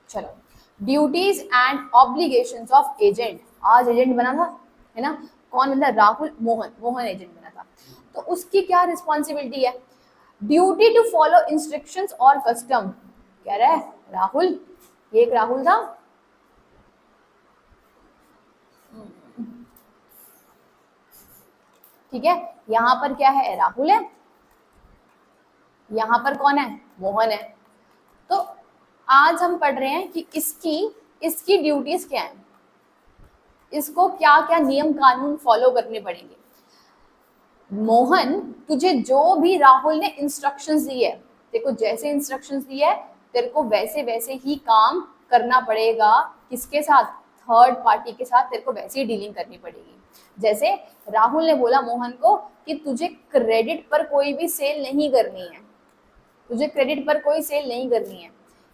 चलो, duties and obligations of agent. आज agent बना था, है ना? कौन बना? राहुल, मोहन। मोहन एजेंट बना था। तो उसकी क्या रिस्पॉन्सिबिलिटी है? ड्यूटी टू फॉलो इंस्ट्रक्शंस और कस्टम। कह रहा है राहुल, ये एक राहुल था, ठीक है? यहाँ पर क्या है? राहुल है। यहाँ पर कौन है? मोहन है। तो आज हम पढ़ रहे हैं कि इसकी इसकी ड्यूटीज क्या है, इसको क्या क्या नियम कानून फॉलो करने पड़ेंगे। मोहन, तुझे जो भी राहुल ने इंस्ट्रक्शंस दी है, देखो जैसे इंस्ट्रक्शंस दी है तेरे को वैसे वैसे ही काम करना पड़ेगा। किसके साथ? थर्ड पार्टी के साथ तेरे को वैसे ही डीलिंग करनी पड़ेगी। जैसे राहुल ने बोला मोहन को कि तुझे क्रेडिट पर कोई भी सेल नहीं करनी है, तुझे क्रेडिट पर कोई सेल नहीं करनी है।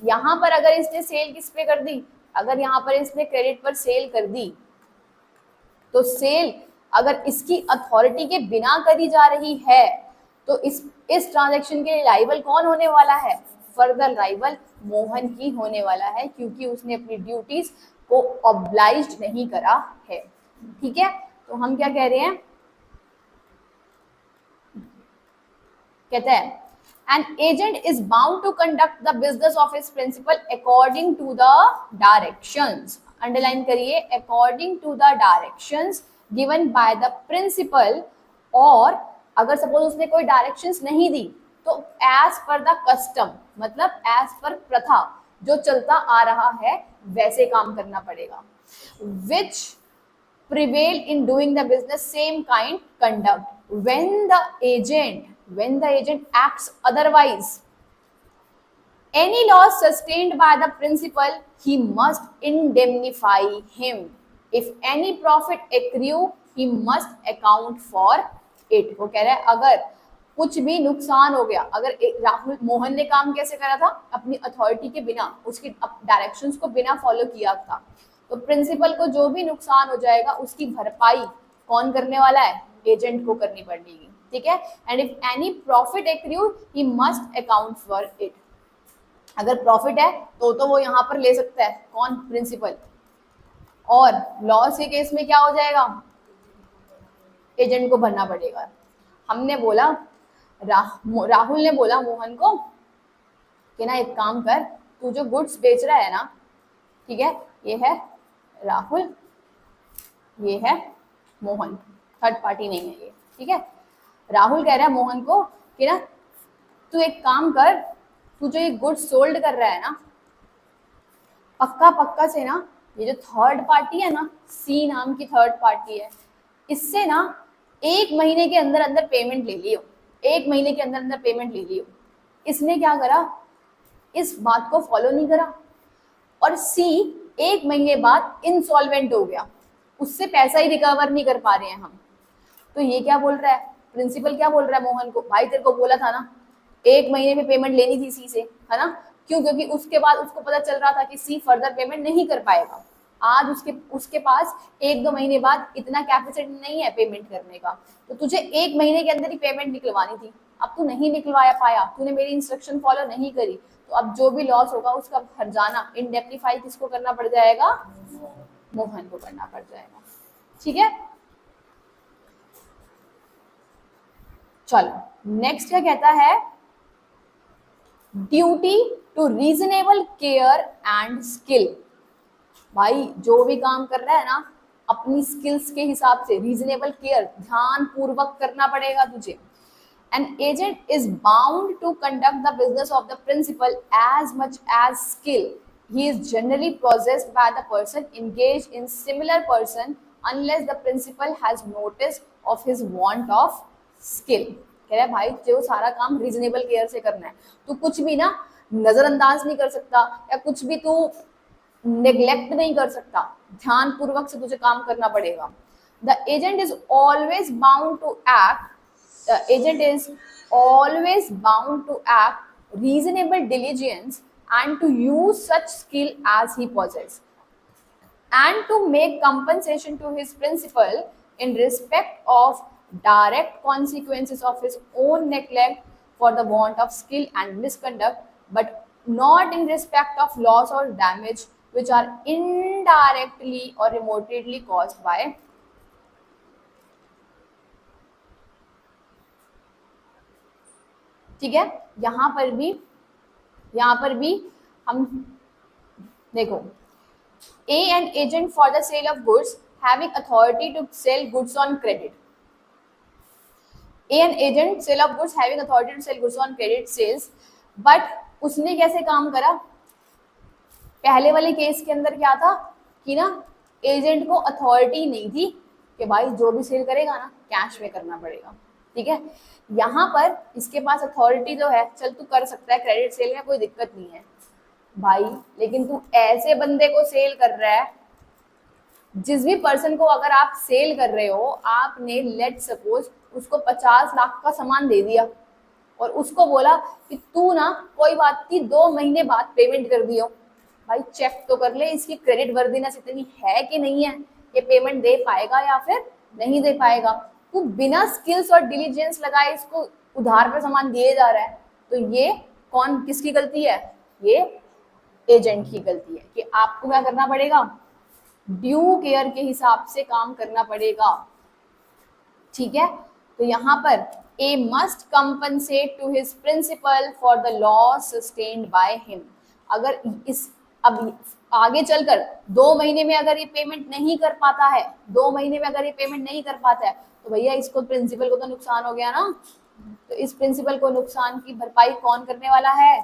यहाँ पर अगर इसने सेल किस पे कर दी? अगर यहाँ पर इसने क्रेडिट पर सेल कर दी तो सेल अगर इसकी अथॉरिटी के बिना करी जा रही है तो इस ट्रांजैक्शन के लिए लाइबल कौन होने वाला है? फर्दर लाइबल मोहन ही होने वाला है, क्योंकि उसने अपनी ड्यूटीज को ऑब्लाइज्ड नहीं करा है। ठीक है? तो हम क्या कह रहे हैं? कहते हैं an agent is bound to conduct the business of his principal according to the directions, underline करिए, according to the directions given by the principal। और अगर सपोज उसने कोई डायरेक्शंस नहीं दी तो as per the custom, मतलब as per प्रथा, जो चलता आ रहा है वैसे काम करना पड़ेगा। which prevail in doing the business same kind conduct when the agent acts otherwise, any loss sustained by the principal he must indemnify him, if any profit accrue he must account for it। वो कह रहा है अगर कुछ भी नुकसान हो गया, अगर राहुल मोहन ने काम कैसे करा था? अपनी अथॉरिटी के बिना, उसकी डायरेक्शंस को बिना फॉलो किया था, तो प्रिंसिपल को जो भी नुकसान हो जाएगा उसकी भरपाई कौन करने वाला है? एजेंट को करनी पड़ेगी। ठीक है? And if any profit accrue he must account for it. अगर प्रॉफिट है तो वो यहाँ पर ले सकता है, कौन? प्रिंसिपल। और लॉस के केस में क्या हो जाएगा? एजेंट को भरना पड़ेगा। हमने बोला राहुल ने बोला मोहन को कि ना एक काम कर, तू जो गुड्स बेच रहा है ना, ठीक है, ये है राहुल, ये है मोहन, थर्ड पार्टी नहीं है ये। ठीक है? राहुल कह रहा है मोहन को कि ना तू एक काम कर, तू जो ये गुड्स सोल्ड कर रहा है ना, पक्का पक्का से ना ये जो थर्ड पार्टी है ना, सी नाम की थर्ड पार्टी है, इससे ना 1 महीने के अंदर अंदर पेमेंट ले लियो, 1 महीने के अंदर अंदर पेमेंट ले लियो। इसने क्या करा? इस बात को फॉलो नहीं करा और सी 1 महीने बाद इंसॉल्वेंट हो गया, उससे पैसा ही रिकवर नहीं कर पा रहे हैं हम। तो ये क्या बोल रहा है? प्रिंसिपल क्या बोल रहा है मोहन को? भाई तेरे को बोला था ना 1 महीने में पेमेंट लेनी थी सी से, है ना? क्यों? क्योंकि उसके बाद उसको पता चल रहा था कि सी फर्दर पेमेंट नहीं कर पाएगा। आज उसके पास 1-2 महीने बाद इतना कैपेसिटी नहीं है पेमेंट करने का, तो तुझे 1 महीने के अंदर ही पेमेंट निकलवानी थी। अब तू नहीं निकलवाया पाया, तूने मेरी इंस्ट्रक्शन फॉलो नहीं करी, तो अब जो भी लॉस होगा उसका हर्जाना इंडेप्टीफाई किसको करना पड़ जाएगा? मोहन को करना पड़ जाएगा। ठीक है? चलो नेक्स्ट क्या कहता है? Duty to reasonable care and skill. भाई जो भी काम कर रहा है ना, अपनी स्किल्स के हिसाब से रीजनेबल केयर, ध्यान पूर्वक करना पड़ेगा तुझे। An agent is bound to conduct the business of the principal as much as skill he is generally possessed by the person engaged in similar person unless the principal has notice of his want of skill। कह रहा है भाई जो सारा काम reasonable care से करना है, तू कुछ भी ना नजरअंदाज नहीं कर सकता या कुछ भी तू नेग्लेक्ट नहीं कर सकता, ध्यान पूर्वक से तुझे काम करना पड़ेगा। The agent is always bound to act the agent is always bound to act reasonable diligence and to use such skill as he possesses and to make compensation to his principal in respect of direct consequences of his own neglect for the want of skill and misconduct, but not in respect of loss or damage which are indirectly or remotely caused by, ठीक है। यहाँ पर भी हम देखो, A an agent for the sale of goods having authority to sell goods on credit. A an agent sale of goods having authority to sell goods on credit sales, but उसने कैसे काम करा? पहले वाले केस के अंदर क्या था कि ना एजेंट को अथॉरिटी नहीं थी कि भाई जो भी सेल करेगा ना कैश में करना पड़ेगा, ठीक है। यहाँ पर इसके पास अथॉरिटी जो है, चल तू कर सकता है क्रेडिट सेल में, कोई दिक्कत नहीं है भाई, लेकिन तू ऐसे बंदे को सेल कर रहा है, जिस भी पर्सन को अगर आप सेल कर रहे हो, आपने लेट सपोज उसको 50 लाख का सामान दे दिया और उसको बोला कि तू ना कोई बात नहीं 2 महीने बाद पेमेंट कर दियो। भाई चेक तो कर ले इसकी क्रेडिट वर्दीनेस इतनी है कि नहीं है, ये पेमेंट दे पाएगा या फिर नहीं दे पाएगा। तू बिना स्किल्स और डिलीजेंस लगाए इसको उधार पर सामान दिए जा रहा है, तो ये कौन किसकी गलती है? ये एजेंट की गलती है कि आपको क्या करना पड़ेगा, ड्यू केयर के हिसाब से काम करना पड़ेगा, ठीक है। तो यहाँ पर A must compensate to his principal for the loss sustained by him. अगर इस अब आगे चलकर 2 महीने में अगर ये पेमेंट नहीं कर पाता है, 2 महीने में अगर ये पेमेंट नहीं कर पाता है, तो भैया इसको प्रिंसिपल को तो नुकसान हो गया ना। तो इस प्रिंसिपल को नुकसान की भरपाई कौन करने वाला है?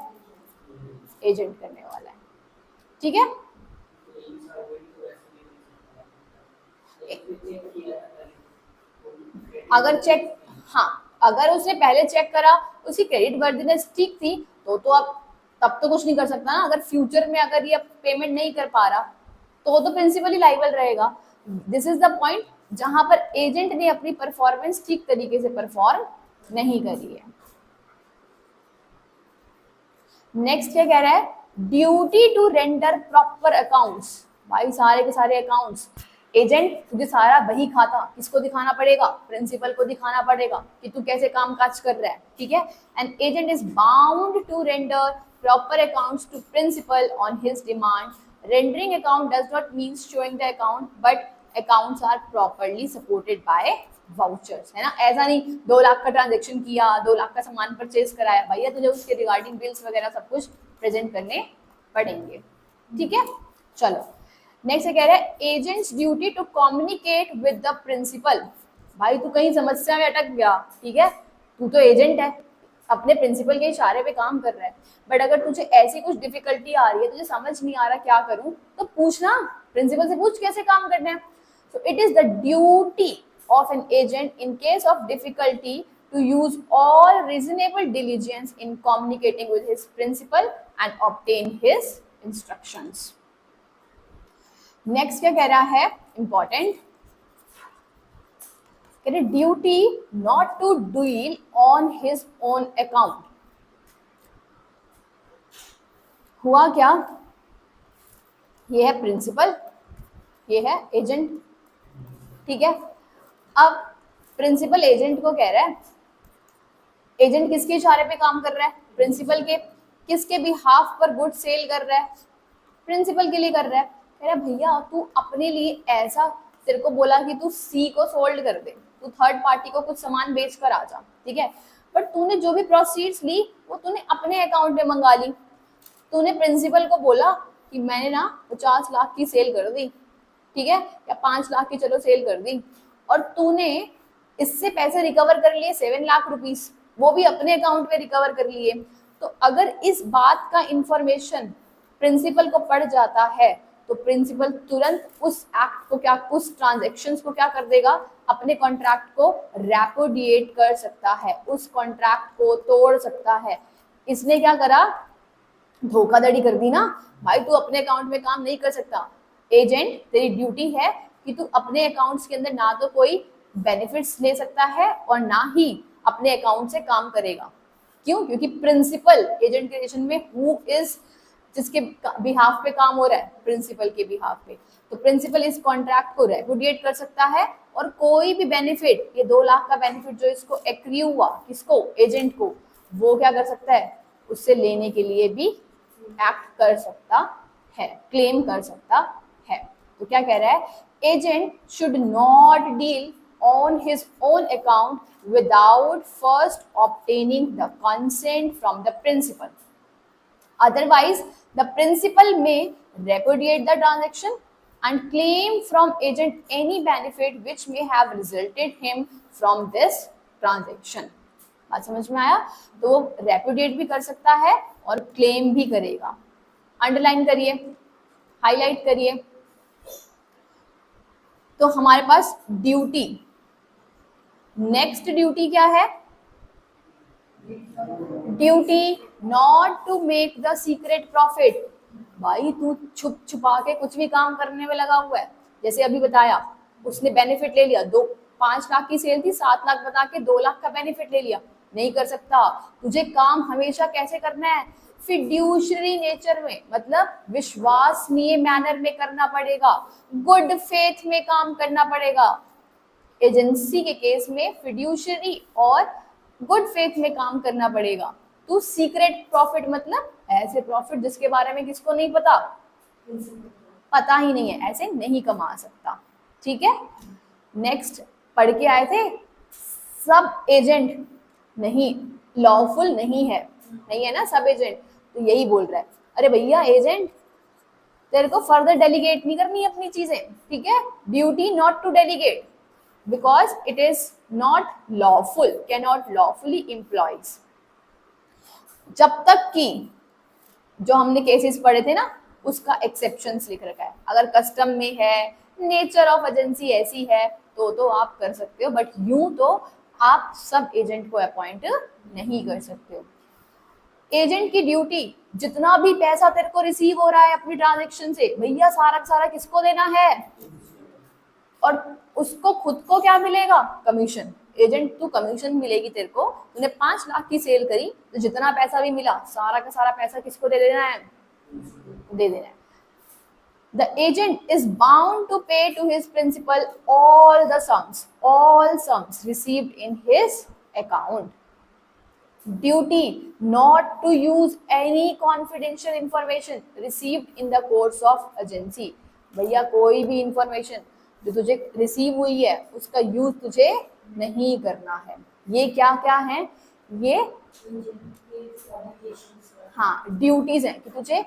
एजेंट करने वाला है, ठीक है। अगर चेक, हाँ अगर उसने पहले चेक करा उसकी क्रेडिट वर्दीनेस ठीक थी तो अब तब तो कुछ नहीं कर सकता ना। अगर फ्यूचर में अगर ये पेमेंट नहीं कर पा रहा तो प्रिंसिपल ही लाइबल रहेगा। दिस इज द पॉइंट जहां पर एजेंट ने अपनी परफॉर्मेंस ठीक तरीके से परफॉर्म नहीं करी है। नेक्स्ट क्या कह रहा है? Duty to render proper accounts. भाई सारे के सारे अकाउंट्स, एजेंट तुझे सारा बही खाता किसको दिखाना पड़ेगा? प्रिंसिपल को दिखाना पड़ेगा कि तू कैसे काम काज कर रहा है, ठीक है। And agent is bound to render proper accounts to principal on his demand. Rendering account does not mean showing the account, but accounts are properly supported by vouchers, है ना। ऐसा नहीं 2 लाख का ट्रांजेक्शन किया, 2 लाख का सामान परचेज कराया, भैया तुझे उसके रिगार्डिंग बिल्स वगैरह सब कुछ प्रेजेंट करने पड़ेंगे, ठीक है। चलो नेक्स्ट कह रहा है agent's duty to communicate with the principal. भाई तू कहीं समस्या में अटक गया, ठीक है, तू तो एजेंट है, अपने प्रिंसिपल के इशारे पे काम कर रहा है, बट अगर तुझे ऐसी कुछ डिफिकल्टी आ रही है, तुझे समझ नहीं आ रहा क्या करूं, तो पूछना, प्रिंसिपल से पूछ कैसे काम करना है। So it is the duty of an agent in case of difficulty to use all reasonable diligence in communicating with his principal and obtain his instructions. Next क्या कह रहा है? इंपॉर्टेंट कह रहे duty not to deal on his own account. हुआ क्या? ये है प्रिंसिपल, ये है एजेंट, ठीक है। अब प्रिंसिपल एजेंट को कह रहा है, एजेंट किसके इशारे पे काम कर रहा है? प्रिंसिपल के। किसके बिहाफ पर गुड सेल कर रहा है? प्रिंसिपल के लिए कर रहा है। कह रहा भैया तू अपने लिए ऐसा, तेरे को बोला कि तू सी को सोल्ड कर दे, तू थर्ड पार्टी को कुछ सामान बेच कर आ जा, ठीक है, बट तूने जो भी प्रोसीड्स ली वो तूने अपने अकाउंट में मंगा ली। तूने प्रिंसिपल को बोला कि मैंने ना 50 लाख की सेल कर दी, ठीक है, या 5 लाख की चलो सेल कर दी, और तूने इससे पैसे रिकवर कर लिए 7 लाख रुपीस, वो भी अपने अकाउंट में रिकवर कर लिए। तो अगर इस बात का इंफॉर्मेशन प्रिंसिपल को पड़ जाता है तो प्रिंसिपल तुरंत उस एक्ट को क्या, उस ट्रांजैक्शंस को क्या कर देगा? अपने कॉन्ट्रैक्ट को रेपुडिएट कर सकता है, उस कॉन्ट्रैक्ट को तोड़ सकता है। इसने क्या करा? धोखाधड़ी कर दी ना भाई, तू अपने अकाउंट में काम नहीं कर सकता। एजेंट तेरी ड्यूटी है कि तू अपने अकाउंट्स के अंदर ना तो कोई बेनिफिट्स ले सकता है और ना ही अपने अकाउंट से काम करेगा। क्यों? क्योंकि प्रिंसिपल एजेंट के रिलेशन में हु इज, जिसके बिहाफ पे काम हो रहा है, प्रिंसिपल के बिहाफ पे, तो प्रिंसिपल इस कॉन्ट्रैक्ट को रेपुडिएट कर सकता है और कोई भी बेनिफिट, ये 2 लाख का बेनिफिट जो इसको एक्रू हुआ, किसको? एजेंट को, वो क्या कर सकता है? उससे लेने के लिए भी एक्ट कर सकता है, क्लेम कर सकता है। तो क्या कह रहा है, agent should not deal on his own account without first obtaining the consent from the principal, otherwise the principal may repudiate the transaction and claim from agent any benefit which may have resulted him from this transaction। बात समझ में आया? तो repudiate भी कर सकता है और क्लेम भी करेगा। अंडरलाइन करिए, हाईलाइट करिए। तो हमारे पास ड्यूटी, नेक्स्ट ड्यूटी क्या है? Duty not to make the secret profit. भाई तू छुप छुपा के कुछ भी काम करने में लगा हुआ है। जैसे अभी बताया, उसने बेनिफिट ले लिया, 5 लाख की सेल थी, 7 लाख बता के 2 लाख का बेनिफिट ले लिया। नहीं कर सकता। तुझे काम हमेशा कैसे करना है? फिड्यूशरी नेचर में, मतलब विश्वसनीय मैनर में करना पड़ेगा, गुड फेथ में काम करना पड़ेगा। एजेंसी के केस में फिड्यूशरी और गुड फेथ में काम करना पड़ेगा। तू सीक्रेट प्रॉफिट मतलब ऐसे प्रॉफिट जिसके बारे में किसको नहीं पता, पता ही नहीं है, ऐसे नहीं कमा सकता। ठीक है, नेक्स्ट पढ़ के आए थे, सब एजेंट नहीं लॉफुल नहीं है, नहीं है ना सब एजेंट। तो यही बोल रहा है, अरे भैया एजेंट तेरे को फर्दर डेलीगेट नहीं करनी अपनी चीजें, ठीक है? Duty not to delegate because it is not lawful, cannot lawfully employs। जब तक कि जो हमने केसेस पढ़े थे ना, उसका एक्सेप्शंस लिख रखा है। अगर कस्टम में है, नेचर ऑफ एजेंसी ऐसी है, तो आप कर सकते हो, बट यूं तो आप सब एजेंट को अपॉइंट नहीं कर सकते हो। एजेंट की ड्यूटी, जितना भी पैसा तेरे को रिसीव हो रहा है अपनी ट्रांजेक्शन से, भैया सारा का सारा किसको देना है? और उसको खुद को क्या मिलेगा? कमीशन। एजेंट तू कमीशन मिलेगी तेरे को। तूने 5 लाख की सेल करी तो जितना पैसा भी मिला सारा का सारा पैसा किसको दे देना है? दे देना है। The agent is bound to pay to his principal all sums received in his account। Duty not to use any confidential information received in the course of agency। भैया कोई भी इंफॉर्मेशन जो तुझे रिसीव हुई है उसका यूज तुझे नहीं करना है। ये क्या क्या है? ये हाँ ड्यूटीज हैं कि तुझे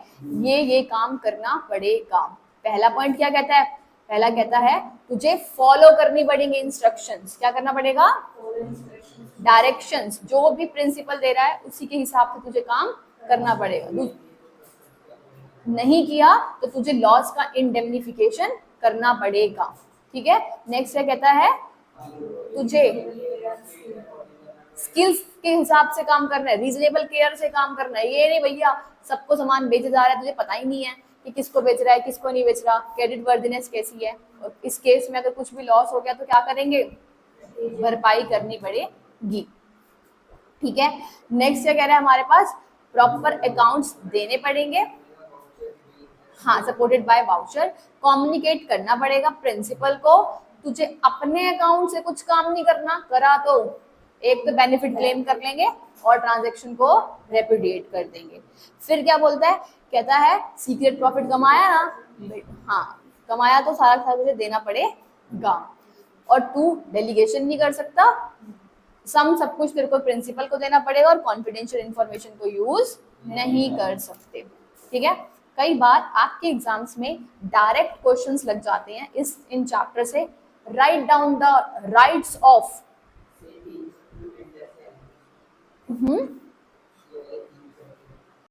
ये काम करना पड़ेगा। पहला पॉइंट क्या कहता है? पहला कहता है तुझे फॉलो करनी पड़ेंगे इंस्ट्रक्शंस। क्या करना पड़ेगा? डायरेक्शंस। जो भी प्रिंसिपल दे रहा है उसी के हिसाब से तुझे काम करना पड़ेगा। नहीं किया तो तुझे लॉस का इंडेमनिफिकेशन करना पड़ेगा। ठीक है, नेक्स्ट क्या कहता है? तुझे स्किल्स के हिसाब से काम करना है, रीजनेबल केयर से काम करना है। ये नहीं भैया सबको सामान बेचे जा रहा है, तुझे पता ही नहीं है कि किसको बेच रहा है किसको नहीं बेच रहा, क्रेडिट वर्दिनेस कैसी है, और इस केस में अगर कुछ भी लॉस हो गया तो क्या करेंगे? भरपाई करनी पड़ेगी। ठीक है, नेक्स्ट क्या कह रहा है हमारे पास? प्रॉपर अकाउंट्स देने पड़ेंगे, हाँ सपोर्टेड बाय वाउचर। कम्युनिकेट करना पड़ेगा प्रिंसिपल को। तुझे अपने अकाउंट से कुछ काम नहीं करना, करा तो एक तो बेनिफिट क्लेम कर लेंगे और ट्रांजैक्शन को रेपुडिएट कर देंगे। फिर क्या बोलता है? कहता है सीक्रेट प्रॉफिट कमाया ना, हाँ कमाया तो सारा सारा तुझे देना पड़ेगा, और तू डेलीगेशन नहीं कर सकता। सब कुछ तेरे को प्रिंसिपल को देना पड़ेगा और कॉन्फिडेंशियल इंफॉर्मेशन को यूज नहीं कर सकते। ठीक है, कई बार आपके एग्जाम्स में डायरेक्ट क्वेश्चंस लग जाते हैं इन चैप्टर से। Write down the rights of